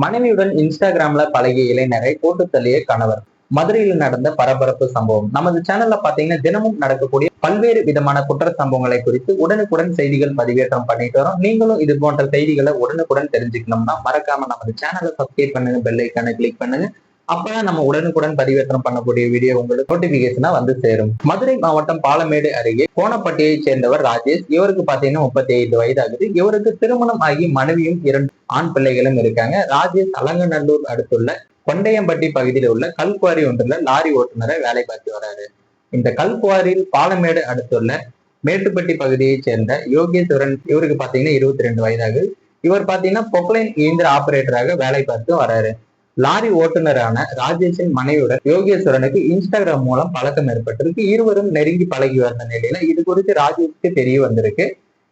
மனைவியுடன் இன்ஸ்டாகிராம்ல பழகிய இளைஞரை போட்டு தள்ளிய கணவர். மதுரையில் நடந்த பரபரப்பு சம்பவம். நமது சேனல்ல பாத்தீங்கன்னா தினமும் நடக்கக்கூடிய பல்வேறு விதமான குற்ற சம்பவங்களை குறித்து உடனுக்குடன் செய்திகள் பதிவேற்றம் பண்ணிட்டு வரோம். நீங்களும் இது போன்ற செய்திகளை உடனுக்குடன் தெரிஞ்சுக்கணும்னா மறக்காம நமது சேனலை சப்ஸ்கிரைப் பண்ணுங்க, பெல் ஐக்கானை கிளிக் பண்ணுங்க. அப்பதான் நம்ம உடனுக்குடன் பதிவேற்றம் பண்ணக்கூடிய வீடியோ உங்களுக்கு நோட்டிபிகேஷனா வந்து சேரும். மதுரை மாவட்டம் பாலமேடு அருகே கோணப்பட்டியை சேர்ந்தவர் ராஜேஷ். இவருக்கு பாத்தீங்கன்னா 35 வயது ஆகுது. இவருக்கு திருமணம் ஆகி மனைவியும் 2 ஆண் பிள்ளைகளும் இருக்காங்க. ராஜேஷ் அலங்கநல்லூர் அடுத்துள்ள கொண்டையம்பட்டி பகுதியில் உள்ள கல்குவாரி ஒன்றுல லாரி ஓட்டுநரை வேலை பார்த்து வராரு. இந்த கல்குவாரியில் பாலமேடு அடுத்துள்ள மேட்டுப்பட்டி பகுதியை சேர்ந்த யோகேஸ்வரன், இவருக்கு பாத்தீங்கன்னா 22 வயதாகுது. இவர் பாத்தீங்கன்னா பொக்லைன் இயந்திர ஆபரேட்டராக வேலை பார்த்து வராரு. லாரி ஓட்டுநரான ராஜேஷின் மனைவியுடன் யோகேஸ்வரனுக்கு இன்ஸ்டாகிராம் மூலம் பழக்கம் ஏற்பட்டிருக்கு. இருவரும் நெருங்கி பழகி வந்த நிலையில இது குறித்து ராஜேஷ்க்கு தெரிய வந்திருக்கு.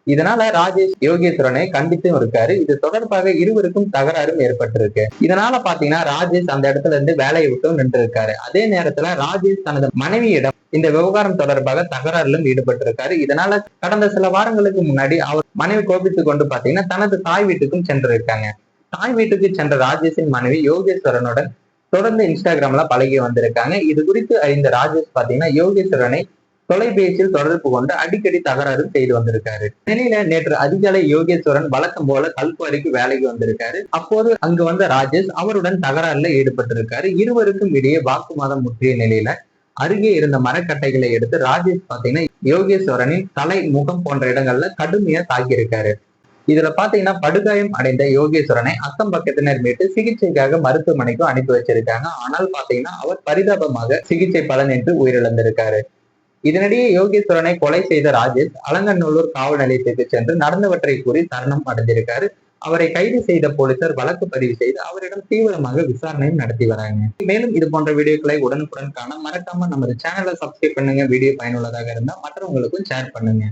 இதனால ராஜேஷ் யோகேஸ்வரனை கண்டித்தும் இருக்காரு. இது தொடர்பாக இருவருக்கும் தகராறும் ஏற்பட்டிருக்கு. இதனால பாத்தீங்கன்னா ராஜேஷ் அந்த இடத்துல இருந்து வேலையை விட்டு நின்று இருக்காரு. அதே நேரத்துல ராஜேஷ் தனது மனைவியிடம் இந்த விவகாரம் தொடர்பாக தகராறிலும் ஈடுபட்டிருக்காரு. இதனால கடந்த சில வாரங்களுக்கு முன்னாடி அவர் மனைவி கோபித்துக் கொண்டு பாத்தீங்கன்னா தனது தாய் வீட்டுக்கும் சென்றிருக்காங்க. தாய் வீட்டுக்கு சென்ற ராஜேஷின் மனைவி யோகேஸ்வரனுடன் தொடர்ந்து இன்ஸ்டாகிராம்ல பழகி வந்திருக்காங்க. இது குறித்து அறிந்த ராஜேஷ் பாத்தீங்கன்னா யோகேஸ்வரனை தொலைபேசியில் தொடர்பு கொண்டு அடிக்கடி தகராறு செய்து வந்திருக்காரு. நிலையில நேற்று அதிகாலை யோகேஸ்வரன் வழக்கம் போல கல்குவாரிக்கு வேலைக்கு வந்திருக்காரு. அப்போது அங்கு வந்த ராஜேஷ் அவருடன் தகராறுல ஈடுபட்டிருக்காரு. இருவருக்கும் இடையே வாக்குவாதம் முற்றிய நிலையில அருகே இருந்த மரக்கட்டைகளை எடுத்து ராஜேஷ் பாத்தீங்கன்னா யோகேஸ்வரனின் தலை, முகம் போன்ற இடங்கள்ல கடுமையா தாக்கியிருக்காரு. இதுல பாத்தீங்கன்னா படுகாயம் அடைந்த யோகேஸ்வரனை அக்கம் பக்கத்தினர் மீட்டு சிகிச்சைக்காக மருத்துவமனைக்கு அனுப்பி வச்சிருக்காங்க. ஆனால் பாத்தீங்கன்னா அவர் பரிதாபமாக சிகிச்சை பலனின்றி உயிரிழந்திருக்காரு. இதனிடையே யோகேஸ்வரனை கொலை செய்த ராஜேஷ் அலங்கநல்லூர் காவல் நிலையத்திற்கு சென்று நடந்தவற்றை கூறி சரணம் அடைஞ்சிருக்காரு. அவரை கைது செய்த போலீசார் வழக்கு பதிவு செய்து அவரிடம் தீவிரமாக விசாரணையும் நடத்தி வராங்க. மேலும் இது போன்ற வீடியோக்களை உடனுக்குடன் காண மறக்காம நமது சேனலை சப்ஸ்கிரைப் பண்ணுங்க. வீடியோ பயனுள்ளதாக இருந்தா மற்றவங்களுக்கும் ஷேர் பண்ணுங்க.